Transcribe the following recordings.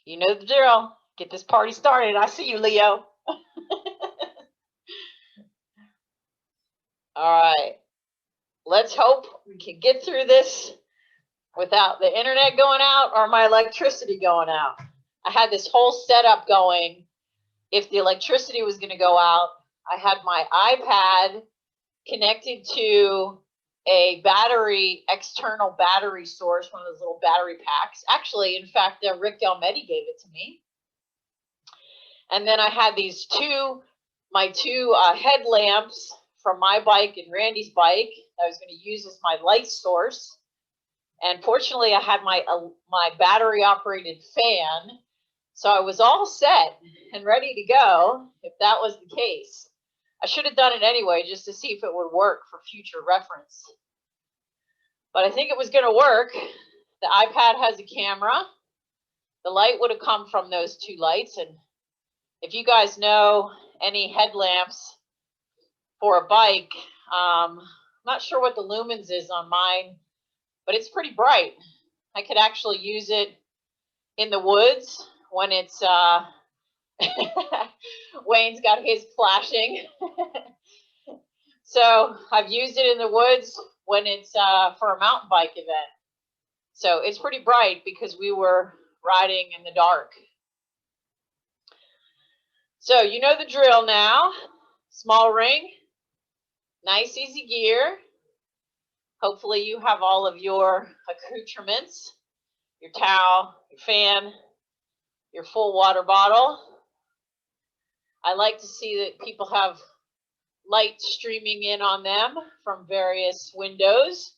You know the drill. Get this party started. I see you, Leo. All right. Let's hope we can get through this without the internet going out or my electricity going out. I had this whole setup going. If the electricity was going to go out, I had my iPad connected to a battery, external battery source, one of those little battery packs. Actually, in fact, Rick Delmetti gave it to me. And then I had these my two headlamps from my bike and Randy's bike that I was going to use as my light source. And fortunately, I had my battery operated fan. So I was all set and ready to go if that was the case. I should have done it anyway just to see if it would work for future reference. But I think it was going to work. The iPad has a camera. The light would have come from those two lights. And if you guys know any headlamps for a bike, I'm not sure what the lumens is on mine, but it's pretty bright. I could actually use it in the woods when it's, Wayne's got his flashing. So I've used it in the woods when it's for a mountain bike event. So it's pretty bright because we were riding in the dark. So you know the drill now. Small ring, nice easy gear. Hopefully you have all of your accoutrements, your towel, your fan, your full water bottle. I like to see that people have light streaming in on them from various windows,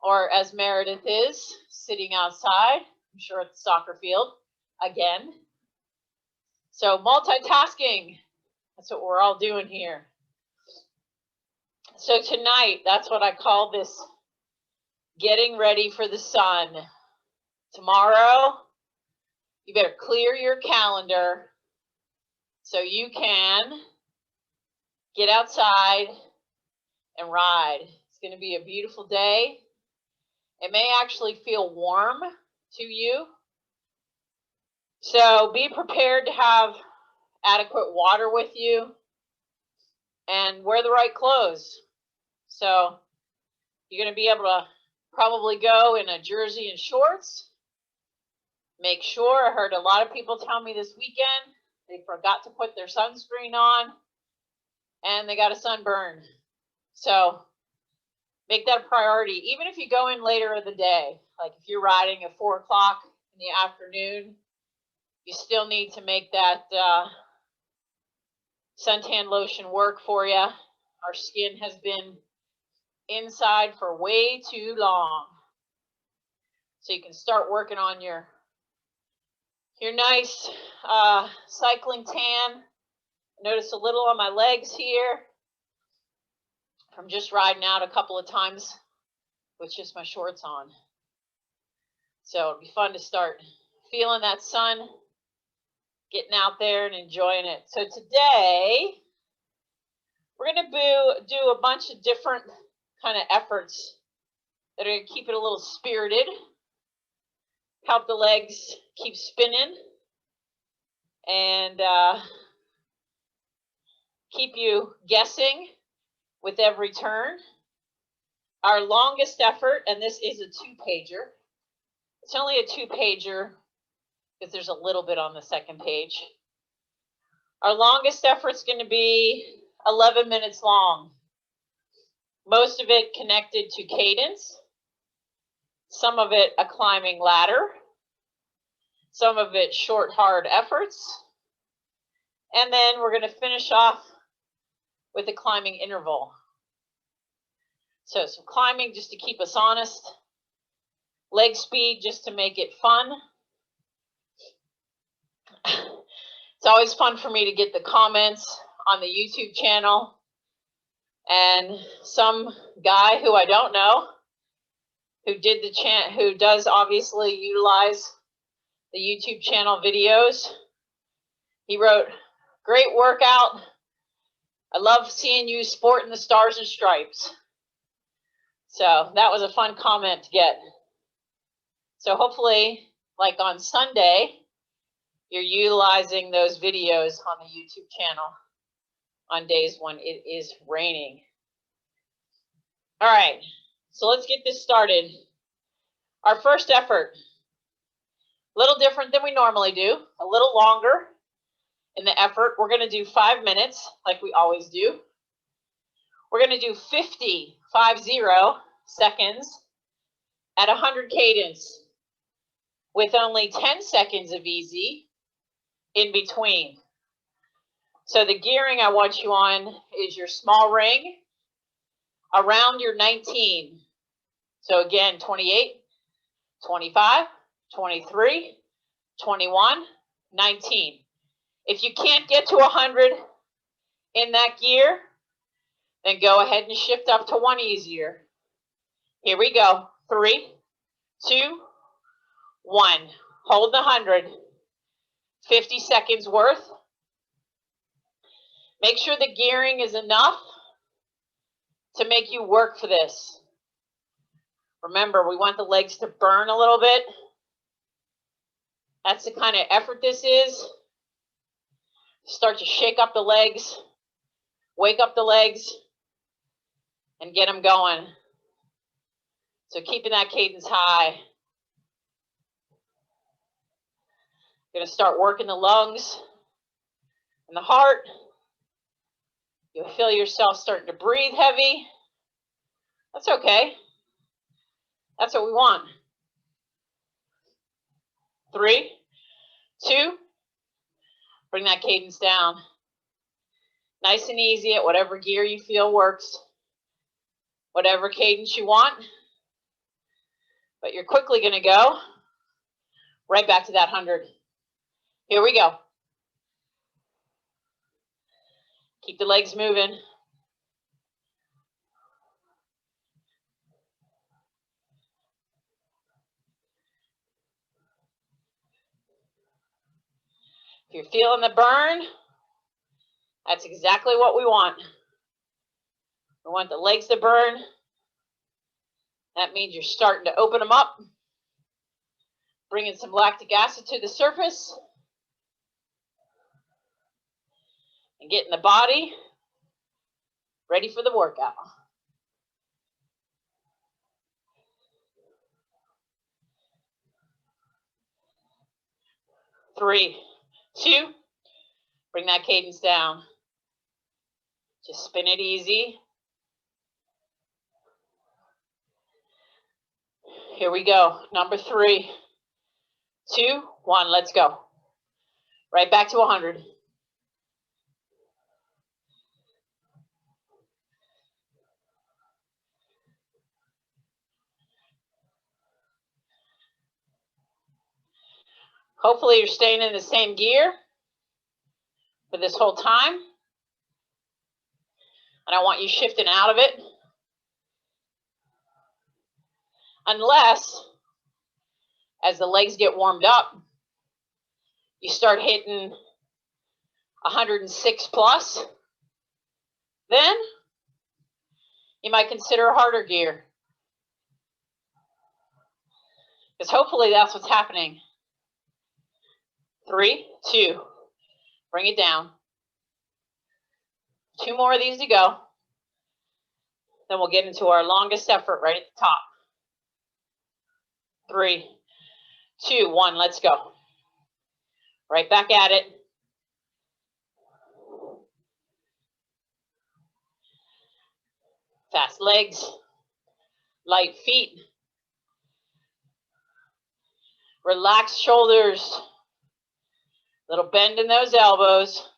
or as Meredith is, sitting outside, I'm sure at the soccer field, again. So multitasking, that's what we're all doing here. So tonight, that's what I call this, getting ready for the sun. Tomorrow, you better clear your calendar so you can get outside and ride. It's going to be a beautiful day. It may actually feel warm to you. So be prepared to have adequate water with you and wear the right clothes. So you're going to be able to probably go in a jersey and shorts. Make sure, I heard a lot of people tell me this weekend they forgot to put their sunscreen on and they got a sunburn. So make that a priority, even if you go in later in the day. Like if you're riding at 4 o'clock in the afternoon, you still need to make that suntan lotion work for you. Our skin has been inside for way too long. So you can start working on your nice cycling tan. Notice a little on my legs here from just riding out a couple of times with just my shorts on. So it'll be fun to start feeling that sun, getting out there and enjoying it. So today, we're going to do a bunch of different kind of efforts that are going to keep it a little spirited, help the legs keep spinning, and keep you guessing with every turn. Our longest effort, and this is a 2-pager. It's only a 2-pager because there's a little bit on the second page. Our longest effort is going to be 11 minutes long. Most of it connected to cadence. Some of it a climbing ladder. Some of it short, hard efforts. And then we're going to finish off with a climbing interval. So some climbing just to keep us honest. Leg speed just to make it fun. It's always fun for me to get the comments on the YouTube channel. And some guy who I don't know, who does obviously utilize the YouTube channel videos, he wrote, "Great workout. I love seeing you sporting the stars and stripes." So that was a fun comment to get. So hopefully, like on Sunday, you're utilizing those videos on the YouTube channel on days when it is raining. All right, so let's get this started. Our first effort, a little different than we normally do, a little longer in the effort. We're going to do 5 minutes like we always do. We're going to do 50 seconds at 100 cadence with only 10 seconds of easy in between. So the gearing I want you on is your small ring around your 19. So again, 28, 25, 23, 21, 19. If you can't get to 100 in that gear, then go ahead and shift up to one easier. Here we go. 3, 2, 1. Hold the 100. 50 seconds worth. Make sure the gearing is enough to make you work for this. Remember, we want the legs to burn a little bit. That's the kind of effort this is. Start to shake up the legs, wake up the legs, and get them going. So keeping that cadence high. You're going to start working the lungs and the heart. You'll feel yourself starting to breathe heavy. That's okay. That's what we want. 3, 2, bring that cadence down. Nice and easy at whatever gear you feel works. Whatever cadence you want. But you're quickly going to go right back to that 100. Here we go. Keep the legs moving. If you're feeling the burn, that's exactly what we want. We want the legs to burn. That means you're starting to open them up, bringing some lactic acid to the surface, and getting the body ready for the workout. Three, 2, bring that cadence down. Just spin it easy. Here we go. Number 3, 2, 1, let's go. Right back to 100. Hopefully you're staying in the same gear for this whole time. And I want you shifting out of it. Unless, as the legs get warmed up, you start hitting 106 plus, then you might consider a harder gear. Because hopefully that's what's happening. 3, 2, bring it down. 2 more of these to go. Then we'll get into our longest effort right at the top. 3, 2, 1, let's go. Right back at it. Fast legs, light feet, relaxed shoulders, little bend in those elbows.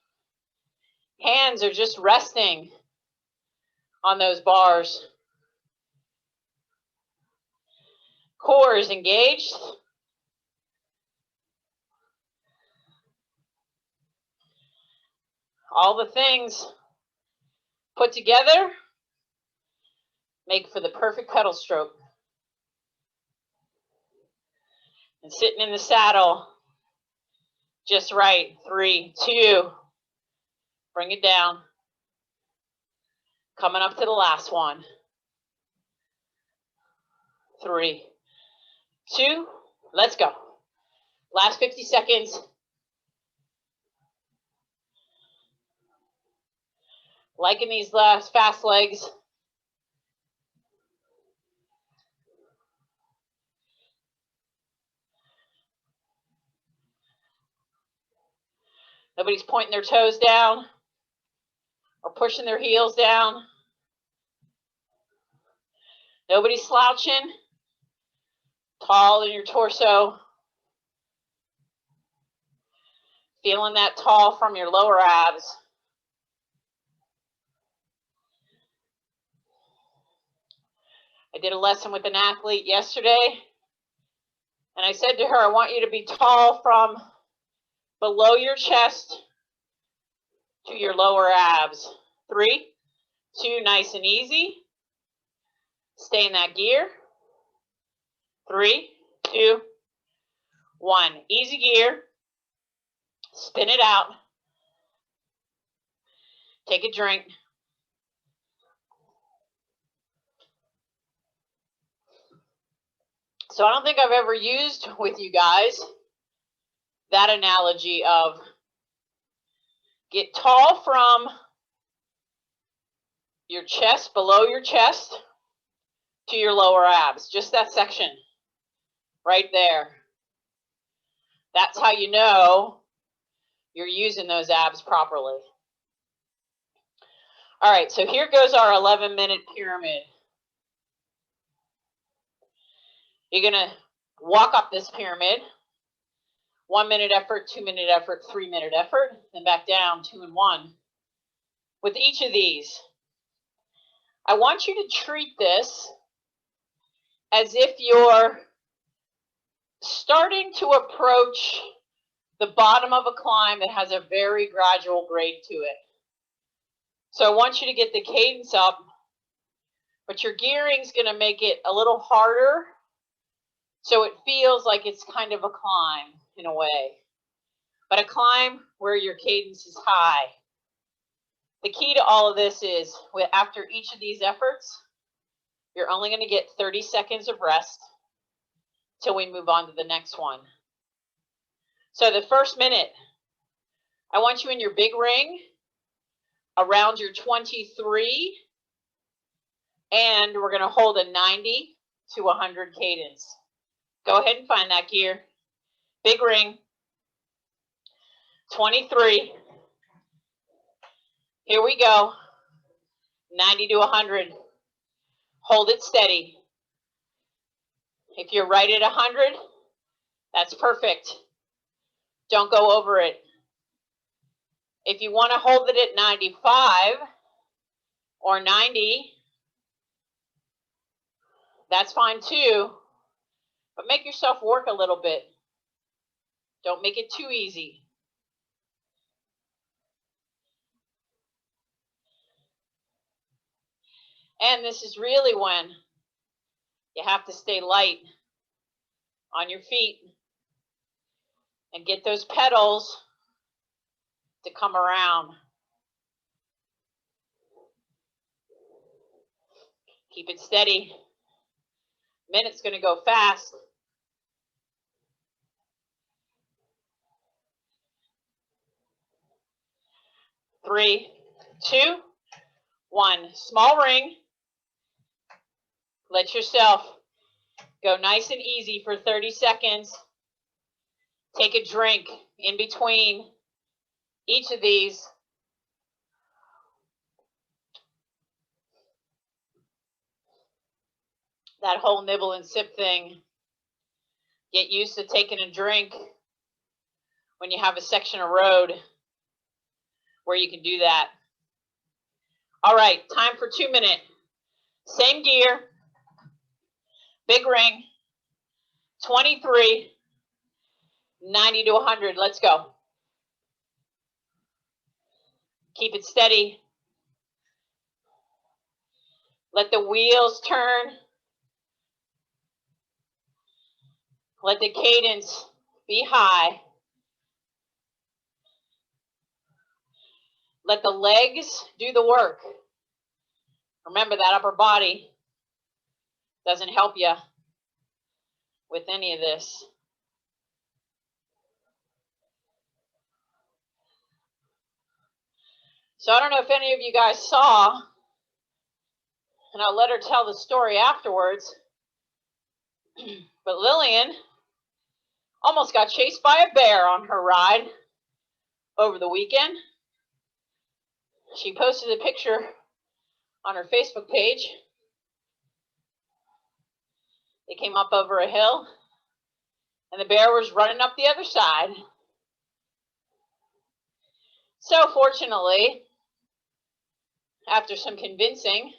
Hands are just resting on those bars. Core is engaged. All the things put together make for the perfect pedal stroke. And sitting in the saddle just right. 3, 2, bring it down. Coming up to the last one. 3, 2, let's go. Last 50 seconds. Liking these last fast legs. Nobody's pointing their toes down or pushing their heels down. Nobody's slouching. Tall in your torso. Feeling that tall from your lower abs. I did a lesson with an athlete yesterday, and I said to her, I want you to be tall from below your chest to your lower abs. 3, 2, nice and easy. Stay in that gear. 3, 2, 1. Easy gear. Spin it out. Take a drink. So I don't think I've ever used with you guys that analogy of get tall from your chest, below your chest, to your lower abs. Just that section right there. That's how you know you're using those abs properly. All right, so here goes our 11-minute pyramid. You're going to walk up this pyramid. 1-minute effort, 2-minute effort, 3-minute effort, then back down, 2 and 1. With each of these, I want you to treat this as if you're starting to approach the bottom of a climb that has a very gradual grade to it. So I want you to get the cadence up, but your gearing's going to make it a little harder so it feels like it's kind of a climb in a way, but a climb where your cadence is high. The key to all of this is after each of these efforts, you're only going to get 30 seconds of rest till we move on to the next one. So the first minute, I want you in your big ring around your 23, and we're going to hold a 90 to 100 cadence. Go ahead and find that gear. Big ring, 23. Here we go. 90 to 100. Hold it steady. If you're right at 100, that's perfect. Don't go over it. If you want to hold it at 95 or 90, that's fine too. But make yourself work a little bit. Don't make it too easy. And this is really when you have to stay light on your feet and get those pedals to come around. Keep it steady. Minute's going to go fast. Three, 2, 1. Small ring. Let yourself go nice and easy for 30 seconds. Take a drink in between each of these. That whole nibble and sip thing. Get used to taking a drink when you have a section of road where you can do that. All right, time for 2 minutes. Same gear. Big ring. 23. 90 to 100. Let's go. Keep it steady. Let the wheels turn. Let the cadence be high. Let the legs do the work. Remember, that upper body doesn't help you with any of this. So I don't know if any of you guys saw, and I'll let her tell the story afterwards, but Lillian almost got chased by a bear on her ride over the weekend. She posted a picture on her Facebook page. They came up over a hill, and the bear was running up the other side. So fortunately, after some convincing,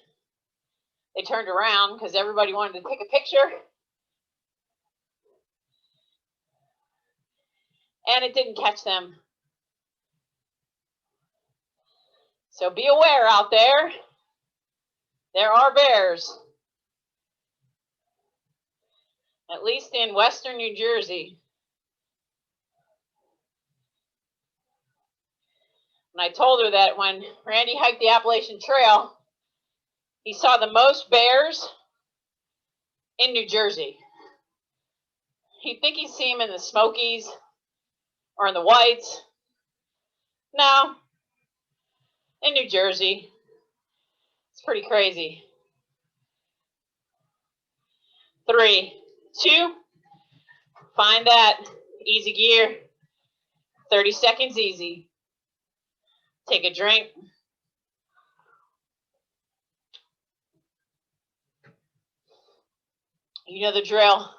they turned around because everybody wanted to take a picture. And it didn't catch them. So be aware out there. There are bears. At least in western New Jersey. And I told her that when Randy hiked the Appalachian Trail, he saw the most bears in New Jersey. He'd think he'd see them in the Smokies or in the Whites. No, in New Jersey. It's pretty crazy. 3, 2, find that easy gear. 30 seconds easy. Take a drink. You know the drill.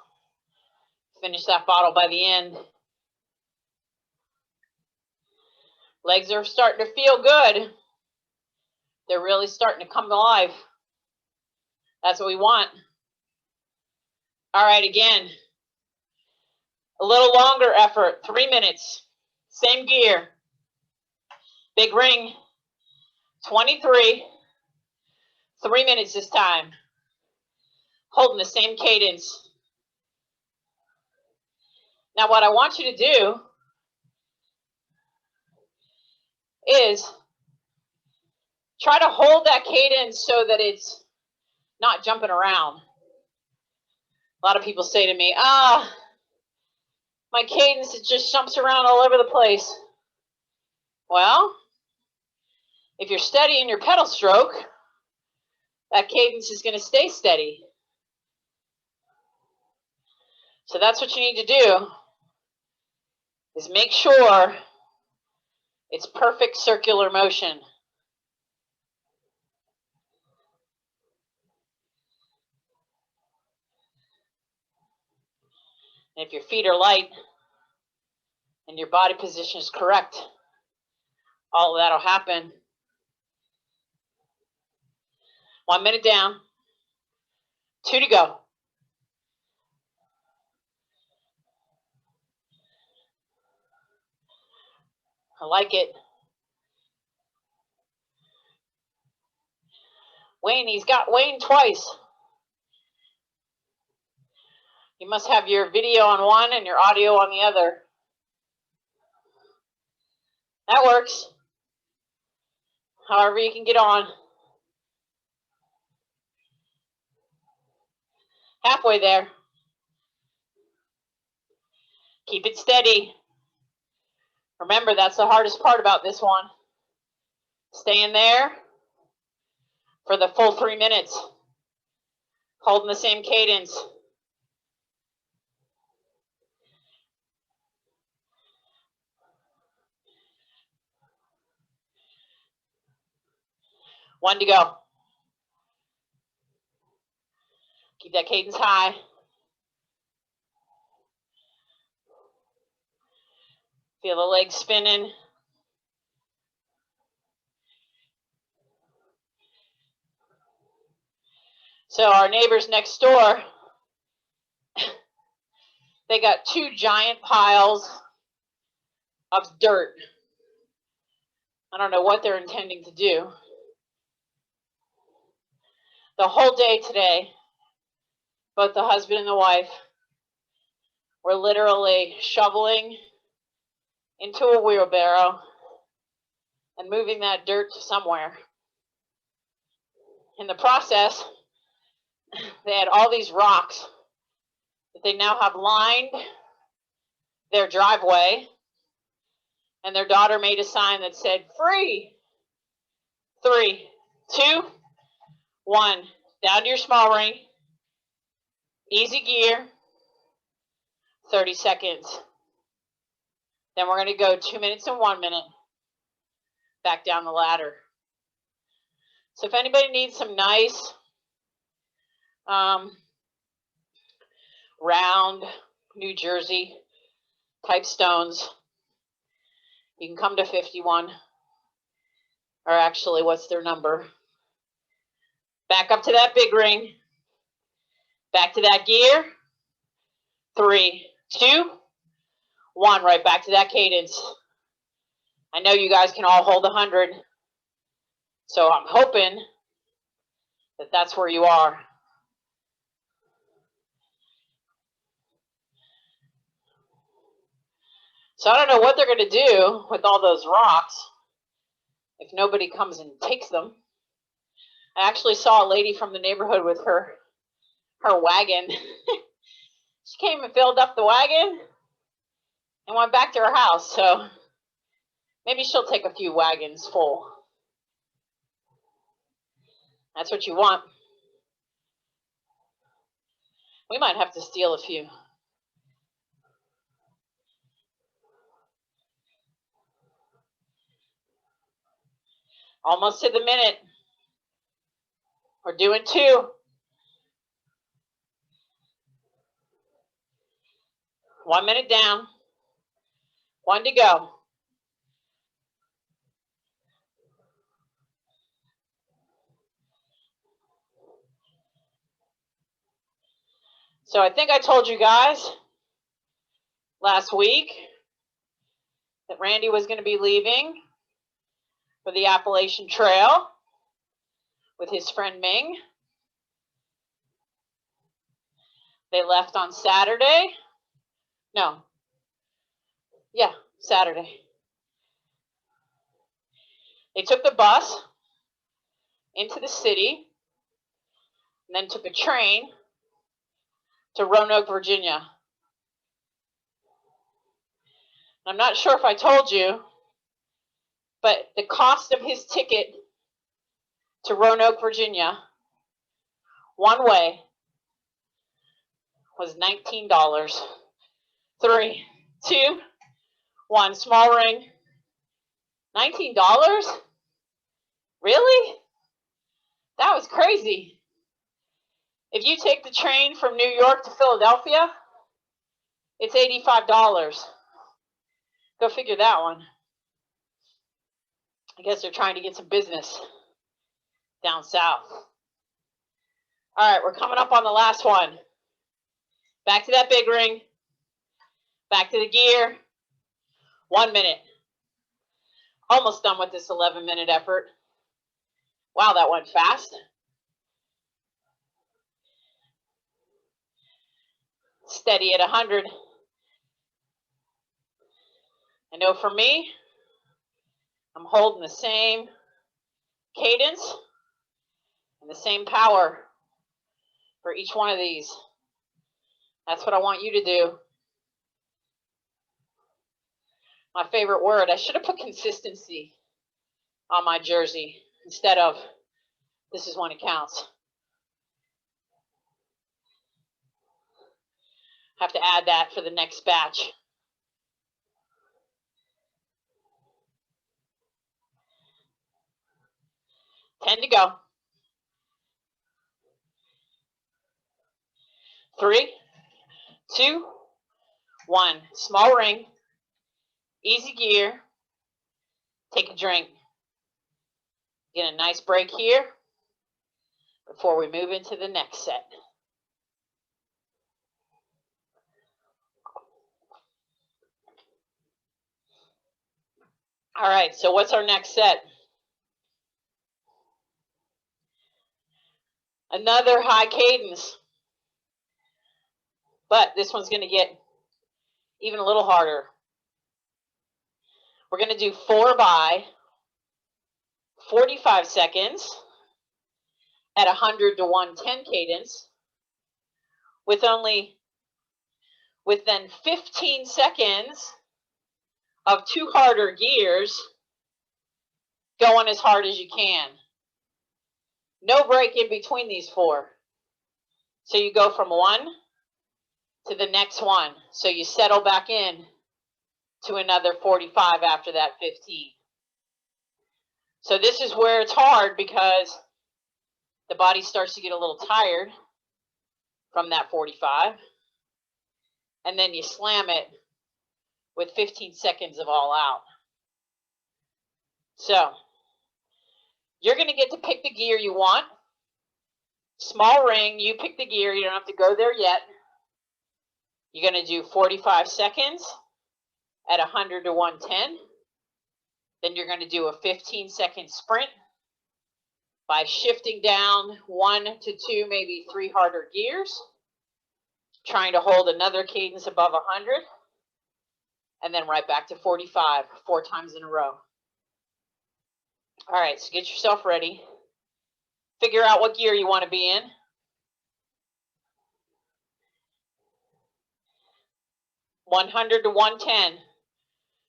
Finish that bottle by the end. Legs are starting to feel good. They're really starting to come alive. That's what we want. All right, again. A little longer effort, 3 minutes. Same gear. Big ring. 23. 3 minutes this time. Holding the same cadence. Now what I want you to do is try to hold that cadence so that it's not jumping around. A lot of people say to me, my cadence, it just jumps around all over the place. Well, if you're steady in your pedal stroke, that cadence is going to stay steady. So that's what you need to do, is make sure it's perfect circular motion. And if your feet are light and your body position is correct, all of that will happen. 1 minute down. 2 to go. I like it. Wayne, he's got Wayne twice. You must have your video on one and your audio on the other. That works. However you can get on. Halfway there. Keep it steady. Remember, that's the hardest part about this one. Staying there for the full 3 minutes. Holding the same cadence. One to go. Keep that cadence high. Feel the legs spinning. So our neighbors next door, they got 2 giant piles of dirt. I don't know what they're intending to do. The whole day today, both the husband and the wife were literally shoveling into a wheelbarrow and moving that dirt to somewhere. In the process, they had all these rocks that they now have lined their driveway, and their daughter made a sign that said, "Free, 3, 2, 1. Down to your small ring. Easy gear. 30 seconds. Then we're going to go 2 minutes and 1 minute. Back down the ladder. So if anybody needs some nice round New Jersey type stones, you can come to 51. Or actually, what's their number? Back up to that big ring. Back to that gear. 3, 2, 1. Right back to that cadence. I know you guys can all hold 100. So I'm hoping that that's where you are. So I don't know what they're going to do with all those rocks if nobody comes and takes them. I actually saw a lady from the neighborhood with her wagon. She came and filled up the wagon and went back to her house. So maybe she'll take a few wagons full. That's what you want. We might have to steal a few. Almost to the minute. We're doing 2. 1 minute down. 1 to go. So I think I told you guys last week that Randy was going to be leaving for the Appalachian Trail with his friend Ming. They left on Saturday. No. Yeah, Saturday. They took the bus into the city and then took a train to Roanoke, Virginia. I'm not sure if I told you, but the cost of his ticket to Roanoke, Virginia, one way, was $19. 3, 2, 1. Small ring. $19? Really? That was crazy. If you take the train from New York to Philadelphia, it's $85. Go figure that one. I guess they're trying to get some business down south. All right, we're coming up on the last one. Back to that big ring. Back to the gear. 1 minute. Almost done with this 11-minute effort. Wow, that went fast. Steady at 100. I know for me, I'm holding the same cadence and the same power for each one of these. That's what I want you to do. My favorite word, I should have put consistency on my jersey instead of this is when it counts. Have to add that for the next batch. Ten to go. 3, 2, 1. Small ring. Easy gear. Take a drink. Get a nice break here before we move into the next set. All right, so what's our next set? Another high cadence, but this one's going to get even a little harder. We're going to do 4 by 45 seconds at 100 to 110 cadence with then 15 seconds of 2 harder gears going as hard as you can. No break in between these 4. So you go from 1 to the next one. So you settle back in to another 45 after that 15. So this is where it's hard because the body starts to get a little tired from that 45. And then you slam it with 15 seconds of all out. So you're going to get to pick the gear you want. Small ring, you pick the gear. You don't have to go there yet. You're going to do 45 seconds at 100 to 110. Then you're going to do a 15-second sprint by shifting down 1 to 2, maybe 3 harder gears, trying to hold another cadence above 100, and then right back to 45, 4 times in a row. All right, so get yourself ready. Figure out what gear you want to be in. $100 to 110.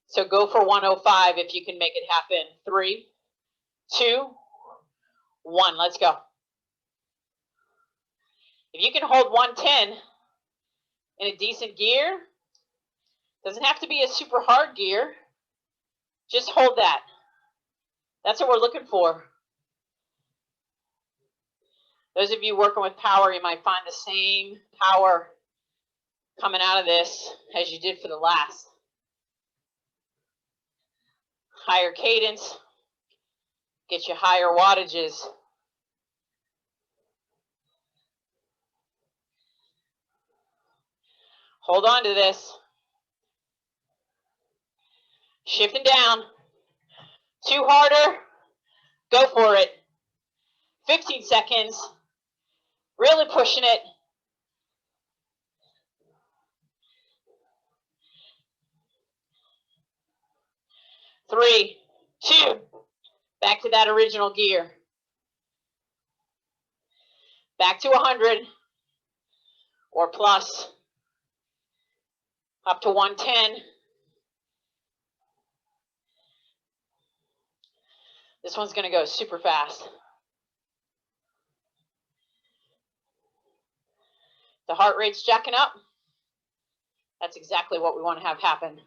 So go for 105 if you can make it happen. 3, 2, 1. Let's go. If you can hold 110 in a decent gear, doesn't have to be a super hard gear. Just hold that. That's what we're looking for. Those of you working with power, you might find the same power coming out of this as you did for the last. Higher cadence, get you higher wattages. Hold on to this. Shifting down. 2 harder. Go for it. 15 seconds. Really pushing it. 3, 2. Back to that original gear. Back to 100 or plus. Up to 110. This one's going to go super fast. The heart rate's jacking up. That's exactly what we want to have happen.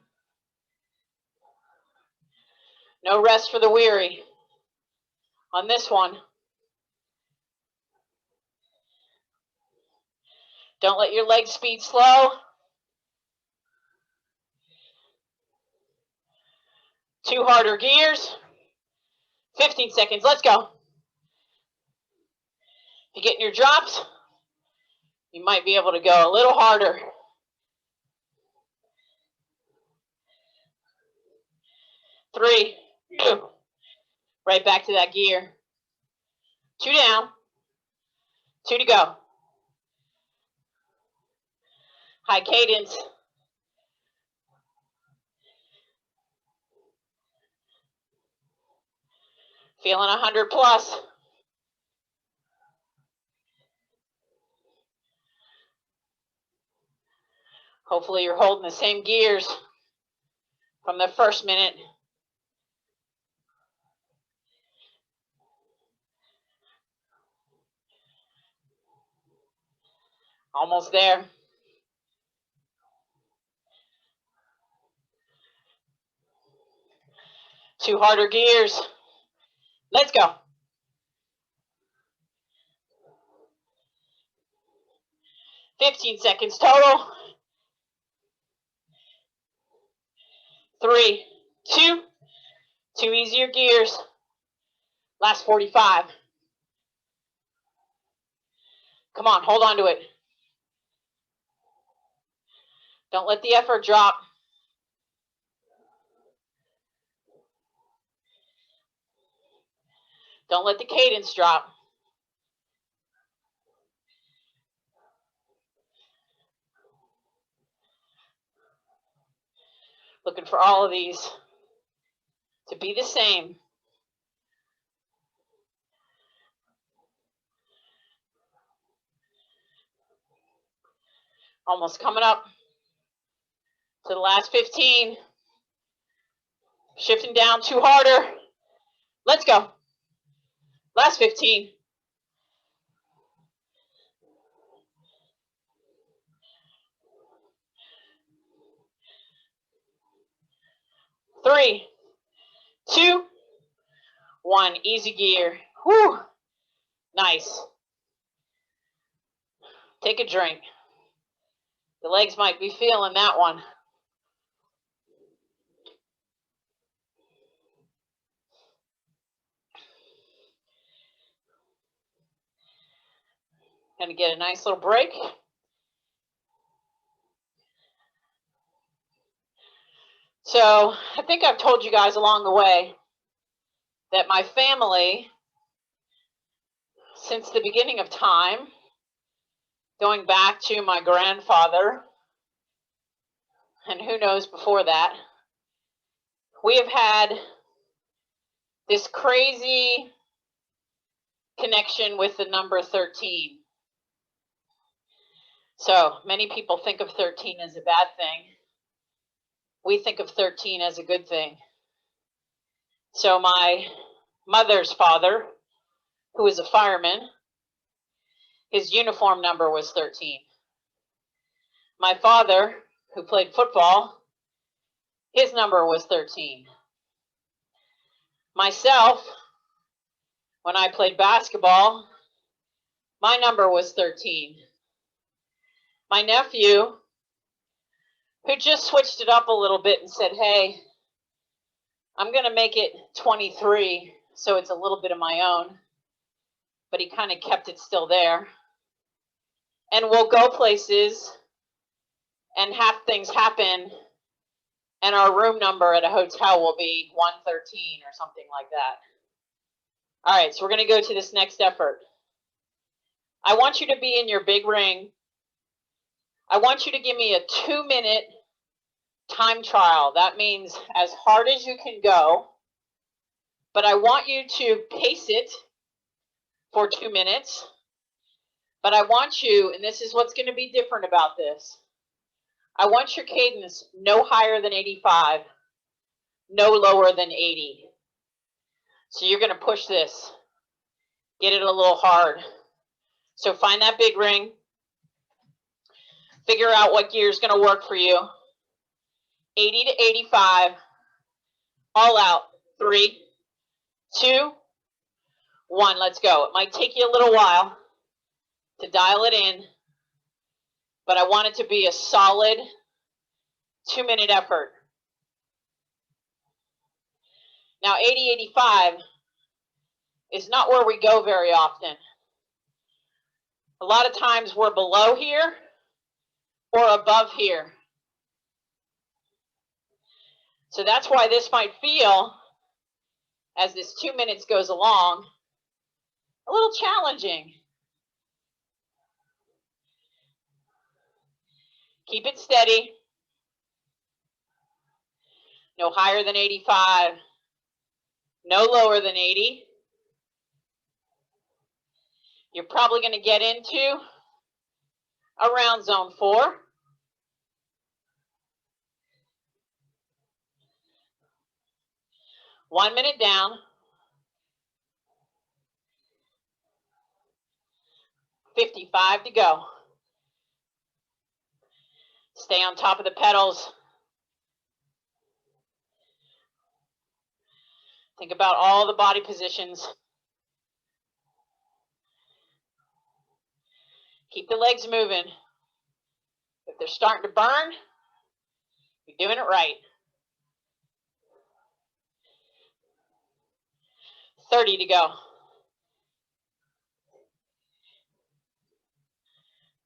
No rest for the weary on this one. Don't let your leg speed slow. 2 harder gears. 15 seconds. Let's go. If you're getting your drops, you might be able to go a little harder. 3, 2. Right back to that gear. 2 down. 2 to go. High cadence. Feeling 100 plus. Hopefully you're holding the same gears from the first minute. Almost there. Two harder gears. Let's go. $15 seconds total. 3, 2. 2 easier gears. Last 45. Come on, hold on to it. Don't let the effort drop. Don't let the cadence drop. Looking for all of these to be the same. Almost coming up to the last 15. Shifting down 2 harder. Let's go. Last 15. 3, 2, 1. Easy gear. Whew. Nice. Take a drink. The legs might be feeling that one. Gonna get a nice little break. So I think I've told you guys along the way that my family, since the beginning of time, going back to my grandfather, and who knows before that, we have had this crazy connection with the number 13. So many people think of 13 as a bad thing. We think of 13 as a good thing. So my mother's father, who was a fireman, his uniform number was 13. My father, who played football, his number was 13. Myself, when I played basketball, my number was 13. My nephew, who just switched it up a little bit and said, hey, I'm going to make it 23, so it's a little bit of my own, but he kind of kept it still there. And we'll go places and have things happen, and our room number at a hotel will be 113 or something like that. All right, so we're going to go to this next effort. I want you to be in your big ring. I want you to give me a 2-minute time trial. That means as hard as you can go, but I want you to pace it for 2 minutes. But I want you, and this is what's going to be different about this, I want your cadence no higher than 85, no lower than 80. So you're going to push this, get it a little hard. So find that big ring, figure out what gear is going to work for you. 80 to 85, all out. 3, 2, 1, let's go. It might take you a little while to dial it in, but I want it to be a solid 2-minute effort. Now 80, 85 is not where we go very often. A lot of times we're below here or above here. So that's why this might feel, as this 2 minutes goes along, a little challenging. Keep it steady. No higher than 85. No lower than 80. You're probably going to get into around zone 4. One minute down. 55 to go. Stay on top of the pedals. Think about all the body positions. Keep the legs moving. If they're starting to burn, you're doing it right. 30 to go.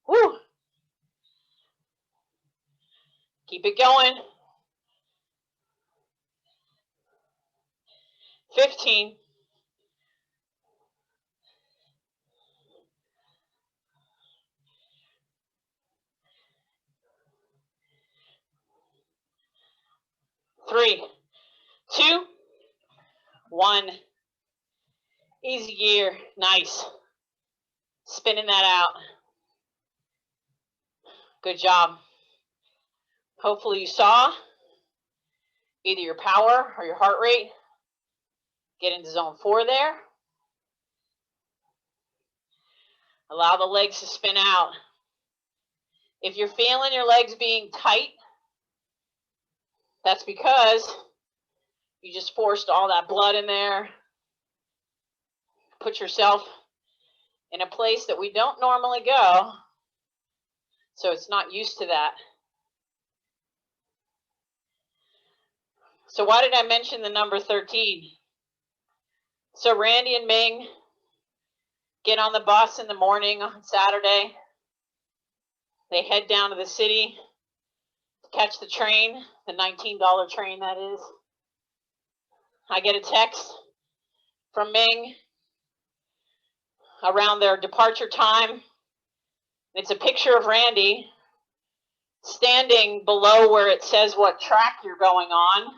Woo! Keep it going. 15. 3, 2, 1. Easy gear. Nice. Spinning that out. Good job. Hopefully you saw either your power or your heart rate Get into zone 4 there. Allow the legs to spin out. If you're feeling your legs being tight, that's because you just forced all that blood in there. Put yourself in a place that we don't normally go, so it's not used to that. So why did I mention the number 13? So Randy and Ming get on the bus in the morning on Saturday. They head down to the city to catch the train, the $19 train that is. I get a text from Ming around their departure time. It's a picture of Randy standing below where it says what track you're going on.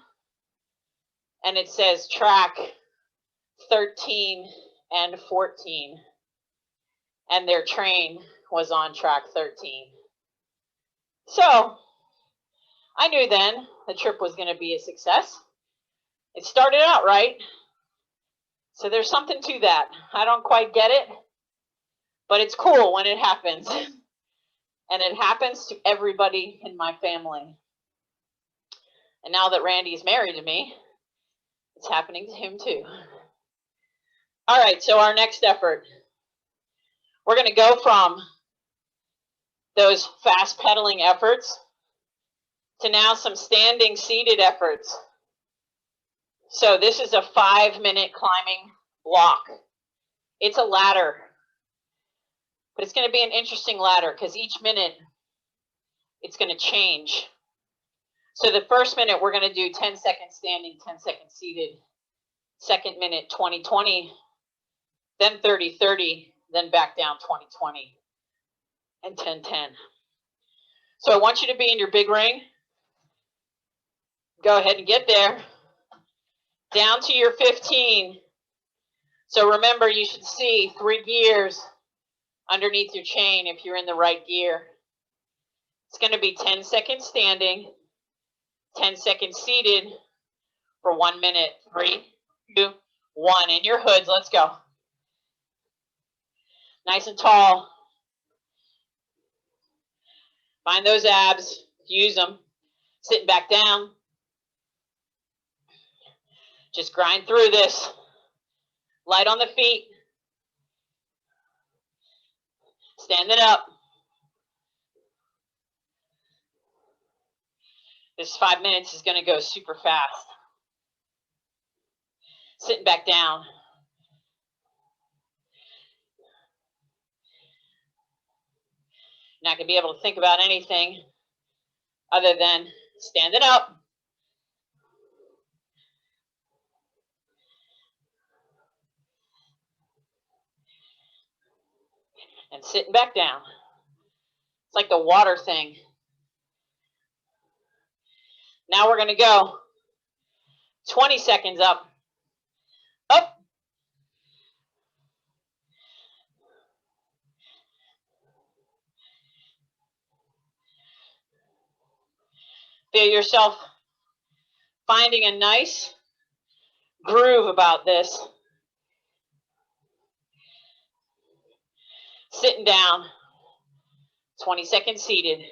And it says track 13 and 14. And their train was on track 13. So I knew then the trip was going to be a success. It started out right. So there's something to that. I don't quite get it, but it's cool when it happens. And it happens to everybody in my family. And now that Randy's married to me, it's happening to him too. All right, so our next effort. We're going to go from those fast pedaling efforts to now some standing seated efforts. So this is a 5-minute climbing block. It's a ladder, but it's going to be an interesting ladder because each minute it's going to change. So the first minute we're going to do 10 seconds standing, 10 seconds seated. Second minute 20-20, then 30-30, then back down 20-20, and 10-10. So I want you to be in your big ring. Go ahead and get there. Down to your 15. So remember, you should see 3 gears underneath your chain if you're in the right gear. It's going to be 10 seconds standing, 10 seconds seated for 1 minute. 3, 2, 1. In your hoods, let's go. Nice and tall. Find those abs, use them. Sitting back down. Just grind through this. Light on the feet. Standing up. This 5 minutes is going to go super fast. Sitting back down. Not going to be able to think about anything other than standing up. And sitting back down. It's like the water thing. Now we're going to go 20 seconds up. Up. Feel yourself finding a nice groove about this. Sitting down. 20 seconds seated.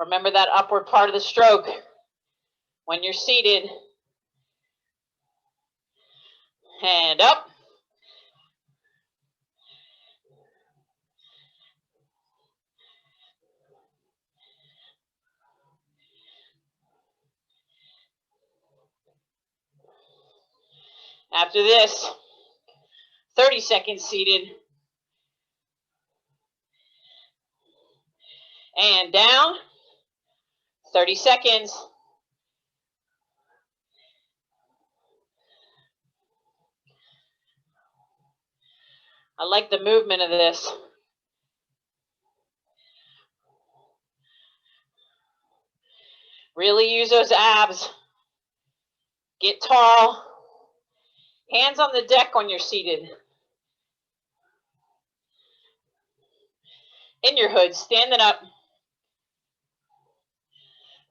Remember that upward part of the stroke when you're seated. And up. After this, 30 seconds seated. And down. 30 seconds. I like the movement of this. Really use those abs. Get tall. Hands on the deck when you're seated. in your hood, standing up.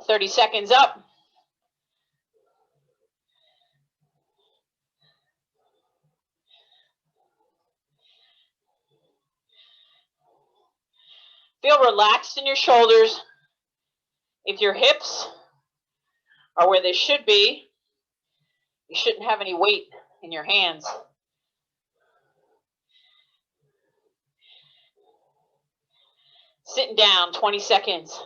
30 seconds up. Feel relaxed in your shoulders. If your hips are where they should be, you shouldn't have any weight in your hands. Sitting down, 20 seconds.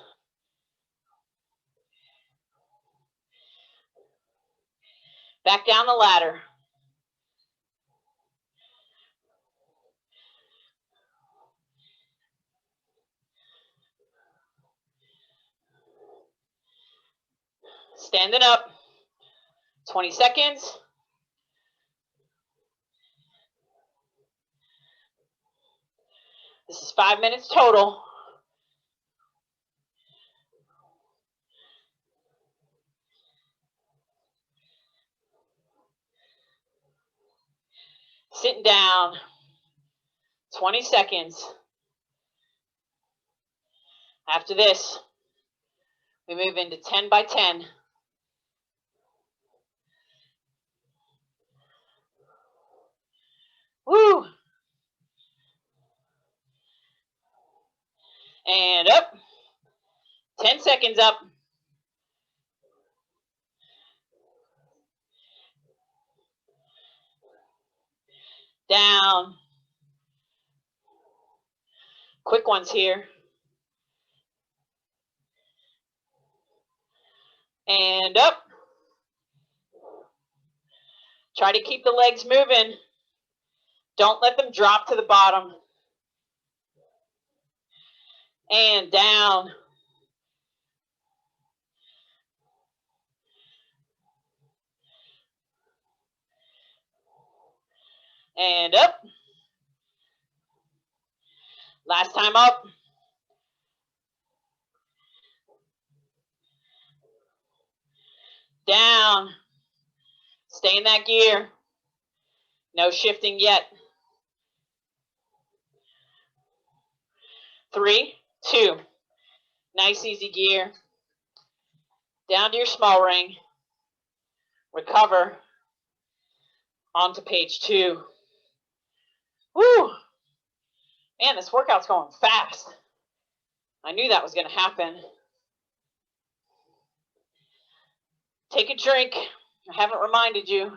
Back down the ladder. Standing up, 20 seconds. This is 5 minutes total. Sitting down, 20 seconds. After this, we move into 10 by 10. Woo! And up. 10 seconds up. Down. Quick ones here. And up. Try to keep the legs moving. Don't let them drop to the bottom. And down. And up. Last time up. Down. Stay in that gear. No shifting yet. 3, 2. Nice easy gear. Down to your small ring. Recover. Onto page 2. Woo! Man, this workout's going fast. I knew that was going to happen. Take a drink. I haven't reminded you.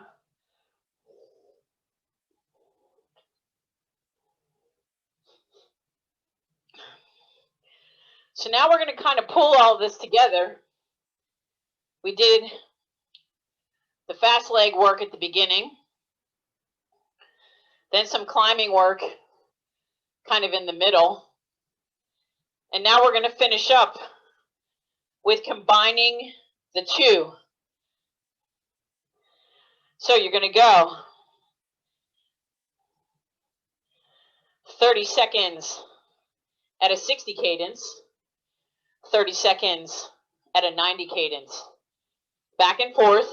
So now we're going to kind of pull all this together. We did the fast leg work at the beginning. Then some climbing work kind of in the middle. And now we're going to finish up with combining the two. So you're going to go 30 seconds at a 60 cadence, 30 seconds at a 90 cadence, back and forth.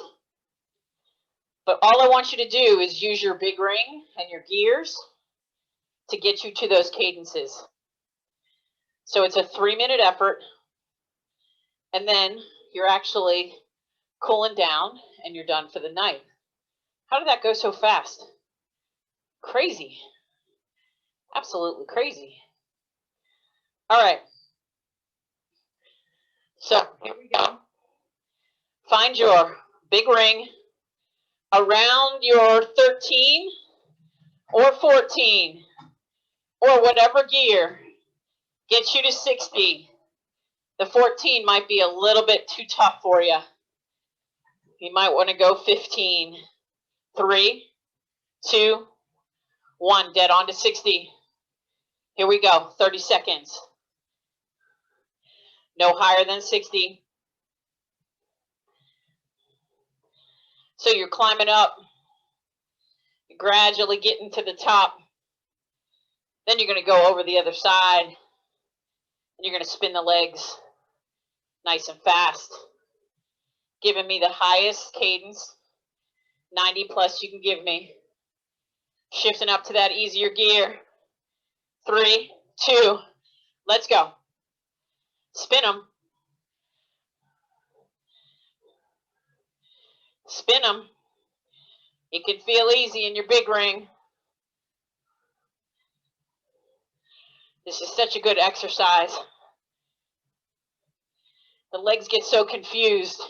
But all I want you to do is use your big ring and your gears to get you to those cadences. So it's a 3-minute effort, and then you're actually cooling down and you're done for the night. How did that go so fast? Crazy. Absolutely crazy. All right. So here we go. Find your big ring around your 13 or 14 or whatever gear gets you to 60. The 14 might be a little bit too tough for you. You might want to go 15. 3, 2, 1. Dead on to 60. Here we go. 30 seconds. No higher than 60. So you're climbing up. You're gradually getting to the top. Then you're going to go over the other side. And you're going to spin the legs nice and fast. Giving me the highest cadence. 90 plus you can give me. Shifting up to that easier gear. 3, 2, Let's go. Spin them. Spin them. It can feel easy in your big ring. This is such a good exercise. The legs get so confused.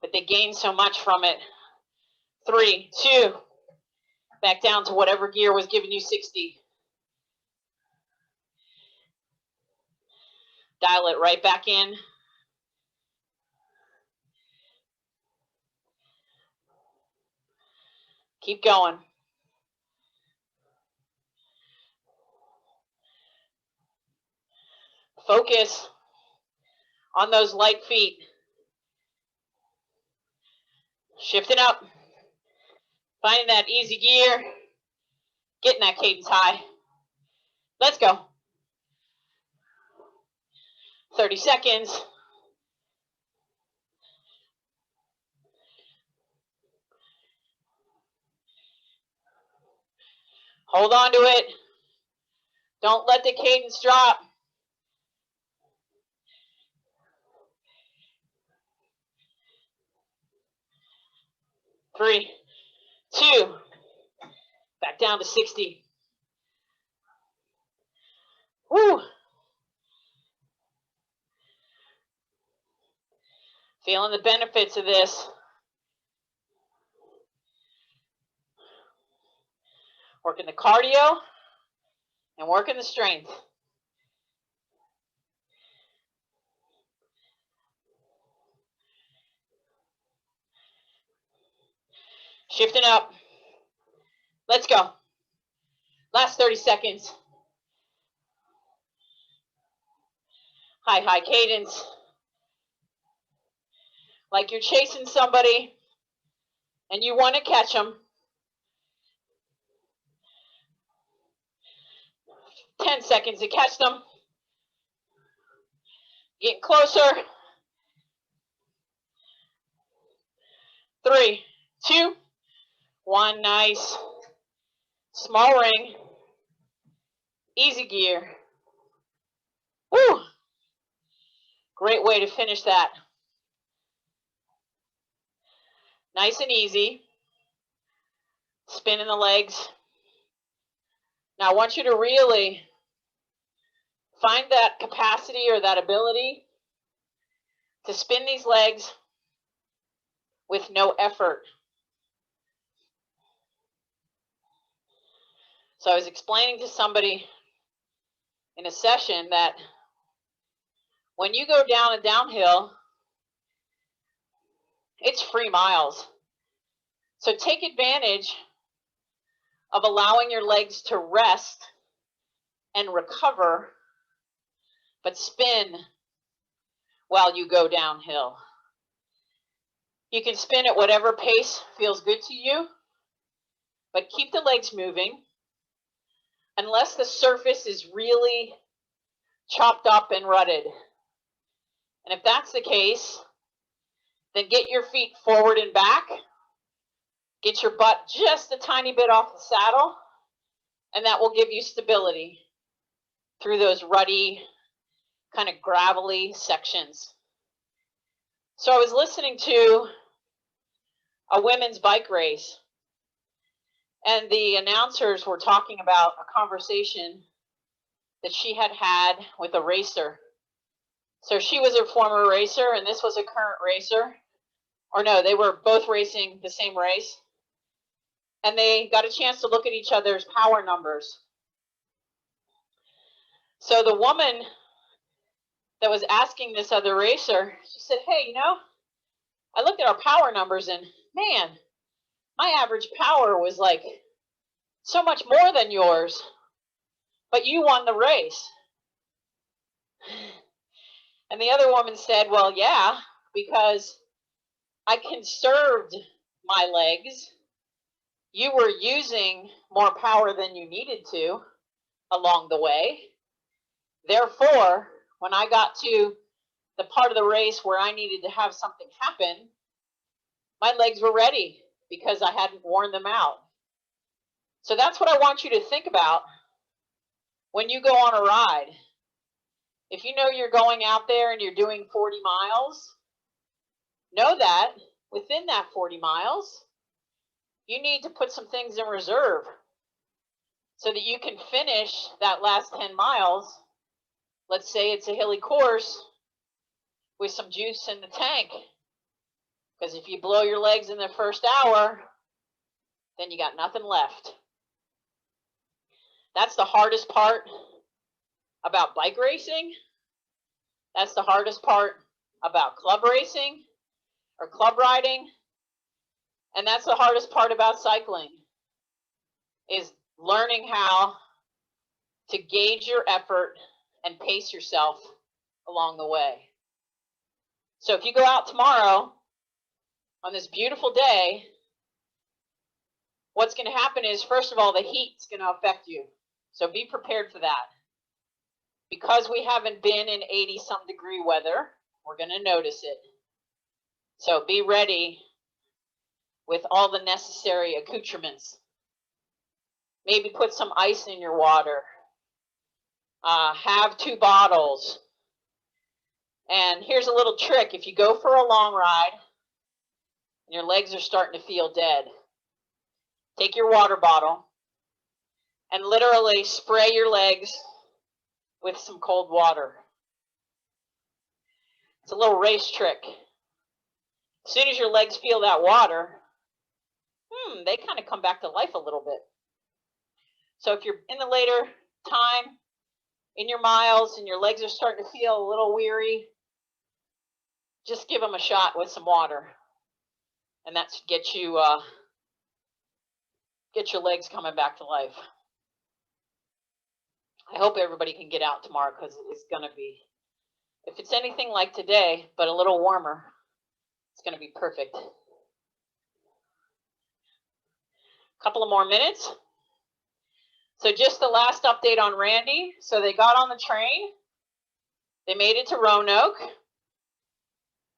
But they gain so much from it. 3, 2. Back down to whatever gear was giving you 60. Dial it right back in. Keep going. Focus on those light feet. Shifting up. Finding that easy gear. Getting that cadence high. Let's go. 30 seconds. Hold on to it. Don't let the cadence drop. Three, 2. Back down to 60. Woo. Feeling the benefits of this. Working the cardio and working the strength. Shifting up. Let's go. Last 30 seconds. High cadence. Like you're chasing somebody and you want to catch them. 10 seconds to catch them. Getting closer. 3, 2, 1. Nice. Small ring. Easy gear. Woo! Great way to finish that. Nice and easy. Spinning the legs. Now I want you to really find that capacity or that ability to spin these legs with no effort. So I was explaining to somebody in a session that when you go down a downhill, it's free miles. So take advantage of allowing your legs to rest and recover, but spin while you go downhill. You can spin at whatever pace feels good to you, but keep the legs moving unless the surface is really chopped up and rutted. And if that's the case, then get your feet forward and back. Get your butt just a tiny bit off the saddle, and that will give you stability through those rutty, kind of gravelly sections. So I was listening to a women's bike race, and the announcers were talking about a conversation that she had had with a racer. So she was a former racer, and this was a current racer. Or no, they were both racing the same race. And they got a chance to look at each other's power numbers. So the woman that was asking this other racer, she said, hey, you know, I looked at our power numbers and man, my average power was like so much more than yours, but you won the race. And the other woman said, well, yeah, because I conserved my legs. You were using more power than you needed to along the way. Therefore, when I got to the part of the race where I needed to have something happen, my legs were ready because I hadn't worn them out. So that's what I want you to think about when you go on a ride. If you know you're going out there and you're doing 40 miles, know that within that 40 miles, you need to put some things in reserve so that you can finish that last 10 miles. Let's say it's a hilly course with some juice in the tank. Because if you blow your legs in the first hour, then you got nothing left. That's the hardest part about bike racing. That's the hardest part about club racing or club riding. And that's the hardest part about cycling, is learning how to gauge your effort and pace yourself along the way. So if you go out tomorrow on this beautiful day, what's going to happen is, first of all, the heat's going to affect you. So be prepared for that. Because we haven't been in 80-some degree weather, we're going to notice it. So be ready with all the necessary accoutrements. Maybe put some ice in your water. Have 2 bottles. And here's a little trick. If you go for a long ride and your legs are starting to feel dead, take your water bottle and literally spray your legs with some cold water. It's a little race trick. As soon as your legs feel that water, they kind of come back to life a little bit. So if you're in the later time in your miles and your legs are starting to feel a little weary, just give them a shot with some water, and that should get your legs coming back to life. I hope everybody can get out tomorrow, because it's going to be, if it's anything like today, but a little warmer, it's going to be perfect. A couple of more minutes. So just the last update on Randy. So they got on the train. They made it to Roanoke.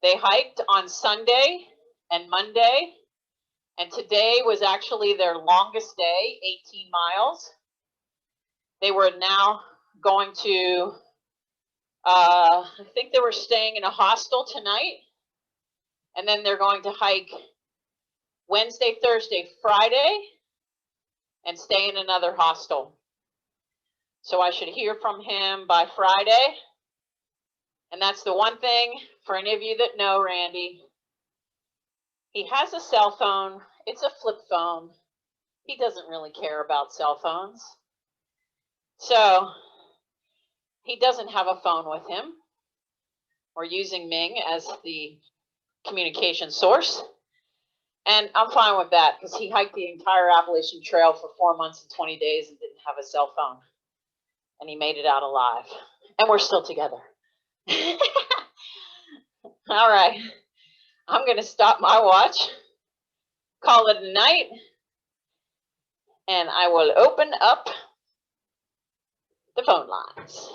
They hiked on Sunday and Monday. And today was actually their longest day, 18 miles. They were now going to, I think they were staying in a hostel tonight. And then they're going to hike Wednesday, Thursday, Friday, and stay in another hostel. So I should hear from him by Friday. And that's the one thing for any of you that know Randy. He has a cell phone. It's a flip phone. He doesn't really care about cell phones. So he doesn't have a phone with him. We're using Ming as the communication source. And I'm fine with that, because he hiked the entire Appalachian Trail for 4 months and 20 days and didn't have a cell phone. And he made it out alive. And we're still together. All right. I'm going to stop my watch, call it a night, and I will open up the phone lines.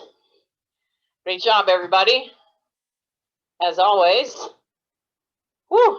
Great job, everybody. As always. Woo!